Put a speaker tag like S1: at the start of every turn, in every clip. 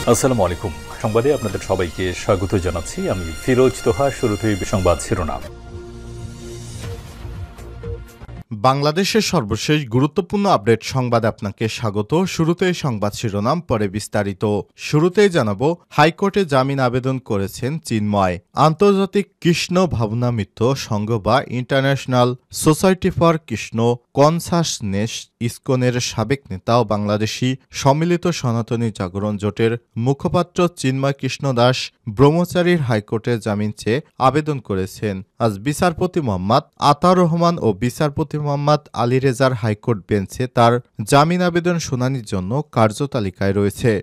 S1: আসসালামু আলাইকুম। সংবাদে আপনাদের সবাইকে স্বাগত জানাচ্ছি। আমি ফিরোজ তোহা। শুরুতেই সংবাদ শিরোনাম।
S2: বাংলাদেশের সর্বশেষ গুরুত্বপূর্ণ আপডেট সংবাদে আপনাকে স্বাগত। শুরুতেই সংবাদ শিরোনাম, পরে বিস্তারিত। শুরুতেই জানাবো, হাইকোর্টে জামিন আবেদন করেছেন চিন্ময়। আন্তর্জাতিক কৃষ্ণ ভাবনামিত্র সংঘ বা international society for Krishna consciousness ইসকনের সাবেক নেতা ও বাংলাদেশি সম্মিলিত সনাতনী জাগরণ জোটের মুখপাত্র চিন্ময় কৃষ্ণ দাস ব্রহ্মচারীর হাইকোর্টে জামিন চেয়ে আবেদন করেছেন। আজ বিচারপতি মোহাম্মদ আতাউর রহমান ও বিচারপতি মোহাম্মদ আলী রেজার হাইকোর্ট বেঞ্চে তার জামিন আবেদন শুনানির জন্য কার্যতালিকায় রয়েছে।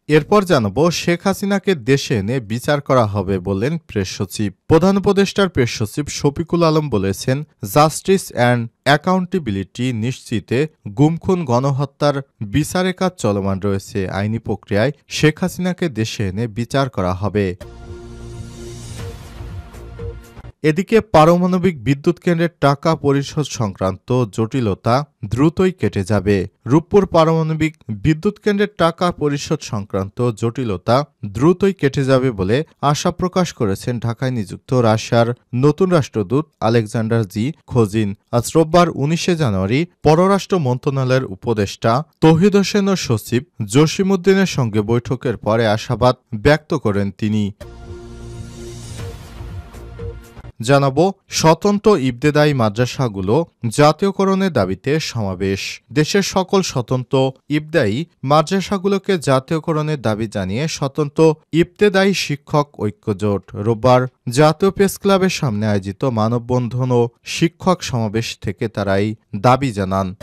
S2: এরপর জানাবো, শেখ হাসিনাকে দেশে এনে বিচার করা হবে বললেন প্রেস সচিব। প্রধান উপদেষ্টার প্রেস সচিব শফিকুল আলম বলেছেন, জাস্টিস অ্যান্ড অ্যাকাউন্টেবিলিটি নিশ্চিতে গুম-খুন গণহত্যার বিচারের কাজ চলমান রয়েছে। আইনি প্রক্রিয়ায় শেখ হাসিনাকে দেশে এনে বিচার করা হবে। এদিকে পারমাণবিক বিদ্যুৎ কেন্দ্রের টাকা পরিশোধ সংক্রান্ত জটিলতা দ্রুতই কেটে যাবে। রূপপুর পারমাণবিক বিদ্যুৎ কেন্দ্রের টাকা পরিশোধ সংক্রান্ত জটিলতা দ্রুতই কেটে যাবে বলে আশা প্রকাশ করেছেন ঢাকায় নিযুক্ত রাশিয়ার নতুন রাষ্ট্রদূত আলেকজান্ডার জি খোজিন। আজ রোববার 19 জানুয়ারি পররাষ্ট্র মন্ত্রণালয়ের উপদেষ্টা তৌহিদ হোসেন ও সচিব জসিমউদ্দিনের সঙ্গে বৈঠকের পরে আশাবাদ ব্যক্ত করেন তিনি। জানাবো, স্বতন্ত্র ইবতেদায়ী মাদ্রাসাগুলো জাতীয়করণের দাবিতে সমাবেশ। দেশের সকল স্বতন্ত্র ইবতেদায়ী মাদ্রাসাগুলোকে জাতীয়করণের দাবি জানিয়ে স্বতন্ত্র ইবতেদায়ী শিক্ষক ঐক্যজোট রোববার জাতীয় প্রেস ক্লাবের সামনে আয়োজিত মানববন্ধন ও শিক্ষক সমাবেশ থেকে তারা এই দাবি জানান।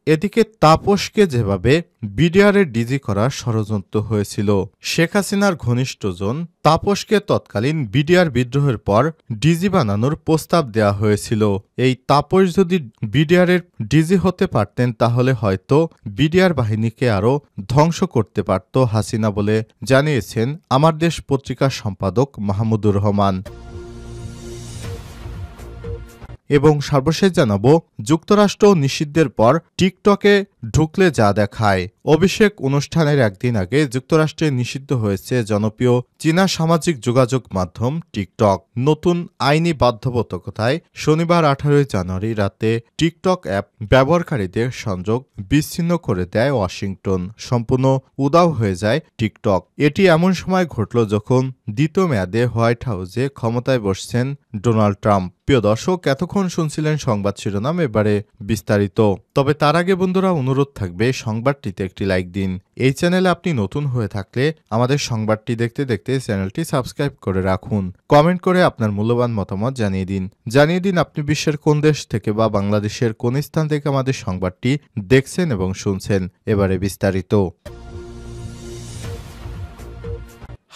S2: এদিকে তাপসকে যেভাবে বিডিআরের ডিজি করার ষড়যন্ত্র হয়েছিল, শেখ হাসিনার ঘনিষ্ঠজন তাপসকে তৎকালীন বিডিআর বিদ্রোহের পর ডিজি বানানোর প্রস্তাব দেওয়া হয়েছিল। এই তাপস যদি বিডিআরের ডিজি হতে পারতেন তাহলে হয়তো বিডিআর বাহিনীকে আরও ধ্বংস করতে পারত হাসিনা বলে জানিয়েছেন আমার দেশ পত্রিকার সম্পাদক মাহমুদুর রহমান। এবং সর্বশেষ জানাবো, যুক্তরাষ্ট্র নিষিদ্ধের পর টিকটকে ঢুকলে যা দেখায়। অভিষেক অনুষ্ঠানের একদিন আগে যুক্তরাষ্ট্রে নিষিদ্ধ হয়েছে জনপ্রিয় চীনা সামাজিক যোগাযোগ মাধ্যম টিকটক। নতুন আইনি বাধ্যবাধকতায় শনিবার 18 জানুয়ারি রাতে টিকটক অ্যাপ ব্যবহারকারীদের সংযোগ বিচ্ছিন্ন করে দেয় ওয়াশিংটন। সম্পূর্ণ উধাও হয়ে যায় টিকটক। এটি এমন সময় ঘটল যখন দ্বিতীয় মেয়াদে হোয়াইট হাউসে ক্ষমতায় বসছেন ডোনাল্ড ট্রাম্প। প্রিয় দর্শক, এতক্ষণ শুনছিলেন সংবাদ শিরোনাম, এবারে বিস্তারিত। তবে তার আগে বন্ধুরা, অনুরোধ থাকবে সংবাদটিতে একটি লাইক দিন। এই চ্যানেলে আপনি নতুন হয়ে থাকলে আমাদের সংবাদটি দেখতে দেখতে চ্যানেলটি সাবস্ক্রাইব করে রাখুন। কমেন্ট করে আপনার মূল্যবান মতামত জানিয়ে দিন আপনি বিশ্বের কোন দেশ থেকে বা বাংলাদেশের কোন স্থান থেকে আমাদের সংবাদটি দেখছেন এবং শুনছেন। এবারে বিস্তারিত।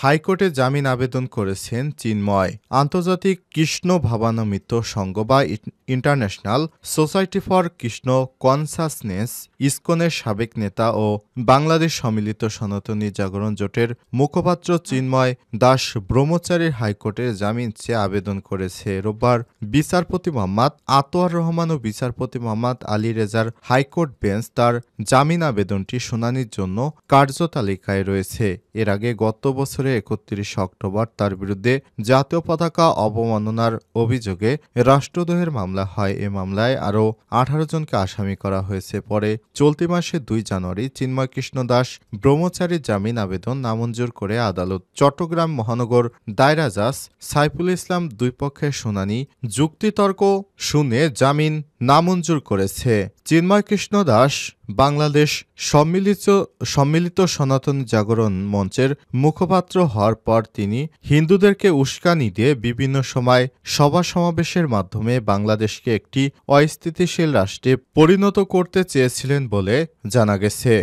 S2: হাইকোর্টে জামিন আবেদন করেছেন চিন্ময়। আন্তর্জাতিক কৃষ্ণ ভাবনামিত্র সংঘ বা international society for Krishna consciousness ইসকনের সাবেক নেতা ও বাংলাদেশ সম্মিলিত সনাতনী জাগরণ জোটের মুখপাত্র চিন্ময় দাস ব্রহ্মচারীর হাইকোর্টে জামিন চেয়ে আবেদন করেছে। রোববার বিচারপতি মোহাম্মদ আতোয়ার রহমান ও বিচারপতি মোহাম্মদ আলী রেজার হাইকোর্ট বেঞ্চ তার জামিন আবেদনটি শুনানির জন্য কার্যতালিকায় রয়েছে। এর আগে গত বছরে 31 অক্টোবর তার বিরুদ্ধে জাতীয় পতাকা অবমাননার অভিযোগে রাষ্ট্রদ্রোহের মামলা হয়। এ মামলায় আরও 18 জনকে আসামি করা হয়েছে। পরে চলতি মাসে 2 জানুয়ারি চিন্ময় কৃষ্ণ দাস ব্রহ্মচারীর জামিন আবেদন নামঞ্জুর করে আদালত। চট্টগ্রাম মহানগর দায়রা জজ সাইফুল ইসলাম দুই পক্ষের শুনানি যুক্তিতর্ক শুনে জামিন নামঞ্জুর করেছে। চিন্ময় কৃষ্ণ দাস বাংলাদেশ সম্মিলিত সনাতন জাগরণ মঞ্চের মুখপাত্র হওয়ার পর তিনি হিন্দুদেরকে উস্কানি দিয়ে বিভিন্ন সময় সভা সমাবেশের মাধ্যমে বাংলাদেশকে একটি অস্থিতিশীল রাষ্ট্রে পরিণত করতে চেয়েছিলেন বলে জানা গেছে।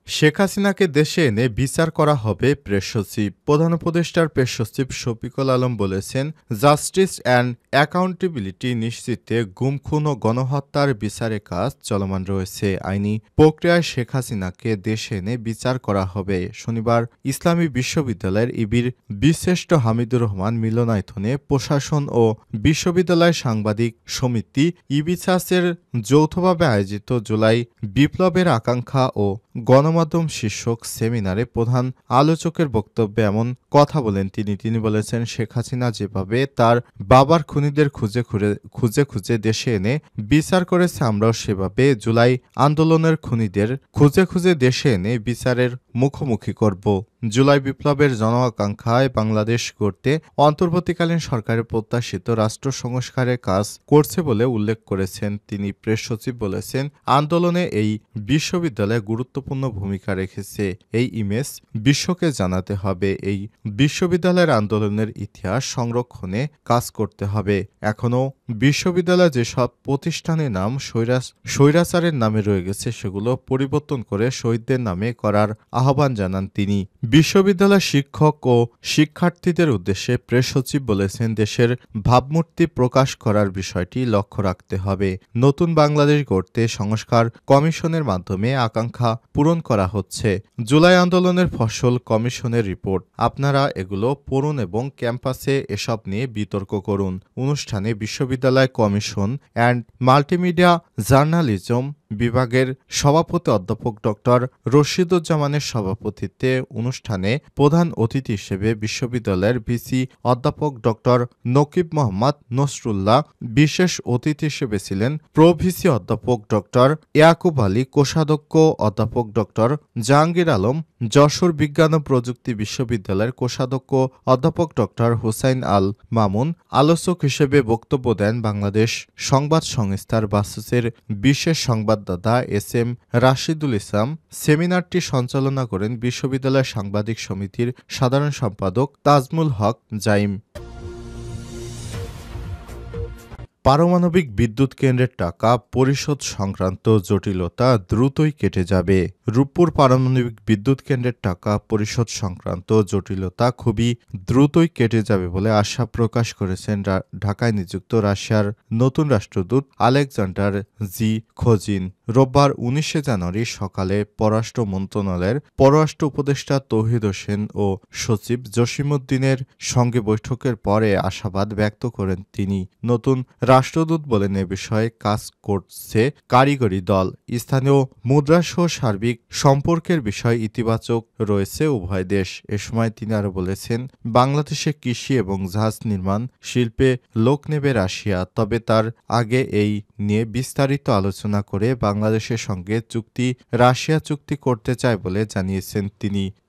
S2: শেখ হাসিনাকে দেশে এনে বিচার করা হবে প্রেস সচিব। প্রধান উপদেষ্টার প্রেস সচিব শফিকুল আলম বলেছেন, জাস্টিস অ্যান্ড অ্যাকাউন্টেবিলিটি নিশ্চিতে গুম, খুন ও গণহত্যার বিচারের কাজ চলমান রয়েছে। আইনি প্রক্রিয়ায় শেখ হাসিনাকে দেশে এনে বিচার করা হবে। শনিবার ইসলামী বিশ্ববিদ্যালয়ের ইবির বীরশ্রেষ্ঠ হামিদুর রহমান মিলনায়তনে প্রশাসন ও বিশ্ববিদ্যালয় সাংবাদিক সমিতি ইবিসাসের যৌথভাবে আয়োজিত জুলাই বিপ্লবের আকাঙ্ক্ষা ও গণমাধ্যম শীর্ষক সেমিনারে প্রধান আলোচকের বক্তব্যে এমন কথা বলেন তিনি বলেছেন, শেখ হাসিনা যেভাবে তার বাবার খুনিদের খুঁজে খুঁজে দেশে এনে বিচার করেছে, আমরাও সেভাবে জুলাই আন্দোলনের খুনিদের খুঁজে খুঁজে দেশে এনে বিচারের মুখোমুখি করব। জুলাই বিপ্লবের জন আকাঙ্ক্ষায় বাংলাদেশ গড়তে অন্তর্বর্তীকালীন সরকারের প্রত্যাশিত রাষ্ট্র সংস্কারের কাজ করছে বলে উল্লেখ করেছেন তিনি। প্রেস সচিব বলেছেন, আন্দোলনে এই বিশ্ববিদ্যালয় গুরুত্বপূর্ণ ভূমিকা রেখেছে। এই ইমেজ বিশ্বকে জানাতে হবে। এই বিশ্ববিদ্যালয়ের আন্দোলনের ইতিহাস সংরক্ষণে কাজ করতে হবে। এখনও বিশ্ববিদ্যালয় যেসব প্রতিষ্ঠানের নাম স্বৈরাচারের নামে রয়ে গেছে সেগুলো পরিবর্তন করে শহীদদের নামে করার আহ্বান জানান তিনি। বিশ্ববিদ্যালয় শিক্ষক ও শিক্ষার্থীদের উদ্দেশ্যে প্রেস সচিব বলেছেন, দেশের ভাবমূর্তি প্রকাশ করার বিষয়টি লক্ষ্য রাখতে হবে। নতুন বাংলাদেশ গড়তে সংস্কার কমিশনের মাধ্যমে আকাঙ্ক্ষা পূরণ করা হচ্ছে। জুলাই আন্দোলনের ফসল কমিশনের রিপোর্ট, আপনারা এগুলো পড়ুন এবং ক্যাম্পাসে এসব নিয়ে বিতর্ক করুন। অনুষ্ঠানে বিশ্ববিদ্যালয় কমিশন অ্যান্ড মাল্টিমিডিয়া জার্নালিজম বিভাগের সভাপতি অধ্যাপক ডক্টর রশিদুজ্জামানের সভাপতিত্বে অনুষ্ঠানে প্রধান অতিথি হিসেবে বিশ্ববিদ্যালয়ের ভিসি অধ্যাপক ডক্টর নকিব মোহাম্মদ নসরুল্লাহ, বিশেষ অতিথি হিসেবে ছিলেন প্রভিসি অধ্যাপক ডক্টর ইয়াকুব আলী, কোষাধ্যক্ষ অধ্যাপক ডক্টর জাহাঙ্গীর আলম, যশোর বিজ্ঞান ও প্রযুক্তি বিশ্ববিদ্যালয়ের কোষাধ্যক্ষ অধ্যাপক ডক্টর হুসাইন আল মামুন। আলোচক হিসেবে বক্তব্য দেন বাংলাদেশ সংবাদ সংস্থার বাসুসের বিশেষ সংবাদদাতা এস এম রাশিদুল ইসলাম। সেমিনারটি সঞ্চালনা করেন বিশ্ববিদ্যালয় সাংবাদিক সমিতির সাধারণ সম্পাদক তাজমুল হক জাইম। পারমাণবিক বিদ্যুৎ কেন্দ্রের টাকা পরিশোধ সংক্রান্ত জটিলতা দ্রুতই কেটে যাবে। রূপপুর পারমাণবিক বিদ্যুৎ কেন্দ্রের টাকা পরিশোধ সংক্রান্ত জটিলতা খুবই দ্রুতই কেটে যাবে বলে আশা প্রকাশ করেছেন ঢাকায় নিযুক্ত রাশিয়ার নতুন রাষ্ট্রদূত আলেকজান্ডার জি খোজিন। রোববার ১৯ জানুয়ারি সকালে পররাষ্ট্র মন্ত্রণালয়ের পররাষ্ট্র উপদেষ্টা তৌহিদ হোসেন ও সচিব জসিমউদ্দিনের সঙ্গে বৈঠকের পরে আশাবাদ ব্যক্ত করেন তিনি। নতুন রাষ্ট্রদূত বলেন, এ বিষয়ে কাজ করছে কারিগরি দল। স্থানীয় মুদ্রাসহ সার্বিক সম্পর্কের বিষয় ইতিবাচক রয়েছে উভয় দেশ। এ সময় তিনি আরও বলেছেন, বাংলাদেশে কৃষি এবং জাহাজ নির্মাণ শিল্পে লোক নেবে রাশিয়া, তবে তার আগে এই নিয়ে বিস্তারিত আলোচনা করে বাংলাদেশের সঙ্গে রাশিয়া চুক্তি করতে চায় বলে জানিয়েছেন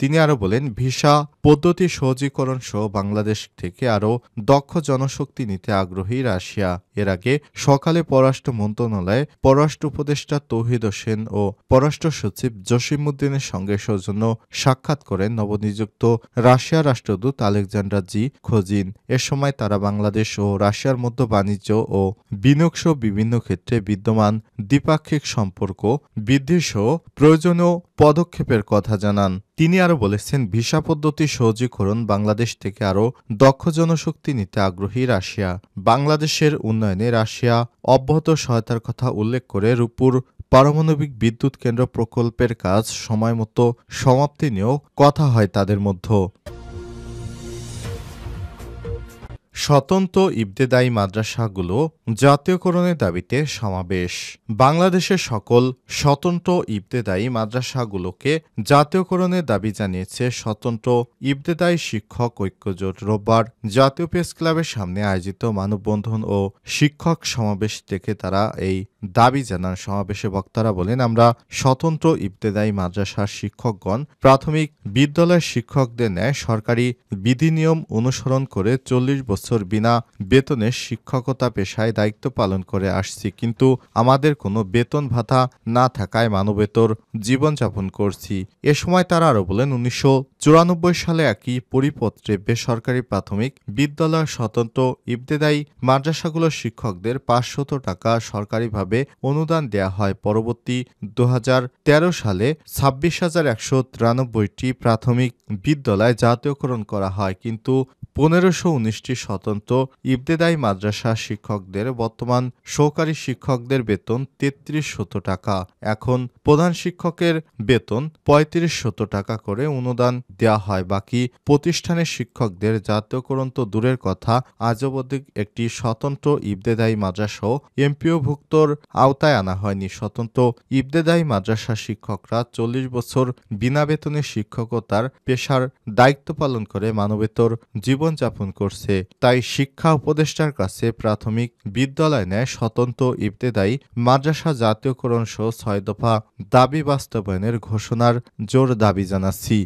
S2: তিনি আরও বলেন, ভিসা পদ্ধতি সহজীকরণ সহ বাংলাদেশ থেকে আরও দক্ষ জনশক্তি নিতে আগ্রহী রাশিয়া। এর আগে সকালে পররাষ্ট্র মন্ত্রণালয়ে পররাষ্ট্র উপদেষ্টা তৌহিদ হোসেন ও পররাষ্ট্র সচিব জসিমউদ্দিনের সঙ্গে সৌজন্য সাক্ষাৎ করেন নবনিযুক্ত রাশিয়ার রাষ্ট্রদূত আলেকজান্ডার জি খোজিন। এ সময় তারা বাংলাদেশ ও রাশিয়ার মধ্যে বাণিজ্য ও বিনিয়োগ সহ বিভিন্ন ক্ষেত্রে বিদ্যমান দ্বিপাক্ষিক সম্পর্ক বৃদ্ধি সহ প্রয়োজনীয় পদক্ষেপের কথা জানান। তিনি আরও বলেছেন, ভিসা পদ্ধতি সহজীকরণ, বাংলাদেশ থেকে আরও দক্ষ জনশক্তি নিতে আগ্রহী রাশিয়া। বাংলাদেশের উন্নয়নে রাশিয়া অব্যাহত সহায়তার কথা উল্লেখ করে রূপপুর পারমাণবিক বিদ্যুৎ কেন্দ্র প্রকল্পের কাজ সময়মতো সমাপ্তি নিয়েও কথা হয় তাদের মধ্যে। স্বতন্ত্র ইবতেদায়ী মাদ্রাসাগুলো জাতীয়করণের দাবিতে সমাবেশ। বাংলাদেশের সকল স্বতন্ত্র ইবতেদায়ী মাদ্রাসাগুলোকে জাতীয়করণের দাবি জানিয়েছে স্বতন্ত্র ইবতেদায়ী শিক্ষক ঐক্যজোট। রোববার জাতীয় প্রেস ক্লাবের সামনে আয়োজিত মানববন্ধন ও শিক্ষক সমাবেশ থেকে তারা এই দাবি জানান। সমাবেশে বক্তারা বলেন, আমরা স্বতন্ত্র ইবতেদায়ী মাদ্রাসার শিক্ষকগণ প্রাথমিক বিদ্যালয়ের শিক্ষকদের ন্যায় সরকারি বিধিনিয়ম অনুসরণ করে ৪০ বছর বিনা বেতনে শিক্ষকতা পেশায় দায়িত্ব পালন করে আসছি, কিন্তু আমাদের কোনো বেতন ভাতা না থাকায় মানবেতর জীবনযাপন করছি। এ সময় তারা আরও বলেন, ১৯৯৪ সালে একই পরিপত্রে বেসরকারি প্রাথমিক বিদ্যালয়ের স্বতন্ত্র ইবতেদায়ী মাদ্রাসাগুলোর শিক্ষকদের ৫০০ টাকা সরকারিভাবে হিসাবে অনুদান দেয়া হয়। পরবর্তী ২০১৩ সালে ২৬,১৯৩টি প্রাথমিক বিদ্যালয় জাতীয়করণ করা হয়, কিন্তু ১৫১৯টি স্বতন্ত্র ইবতেদায়ী মাদ্রাসা শিক্ষকদের বর্তমান সহকারী শিক্ষকদের বেতন ৩৩শত টাকা। এখন প্রধান শিক্ষকের বেতন ৩৫শত টাকা করে অনুদান দেওয়া হয়। বাকি প্রতিষ্ঠানের শিক্ষকদের জাতীয়করণ তো দূরের কথা, আজ অবধি একটি স্বতন্ত্র ইবতেদায়ী মাদ্রাসাও এমপিওভুক্তর আওতায় আনা হয়নি। স্বতন্ত্র ইবতেদায়ী মাদ্রাসা শিক্ষকরা ৪০ বছর বিনা বেতনে শিক্ষকতার পেশার দায়িত্ব পালন করে মানবেতর জীবনযাপন করছে। তাই শিক্ষা উপদেষ্টার কাছে প্রাথমিক বিদ্যালয় ন্যায় স্বতন্ত্র ইবতেদায়ী মাদ্রাসা জাতীয়করণ সহ ৬ দফা দাবি বাস্তবায়নের ঘোষণার জোর দাবি জানাচ্ছি।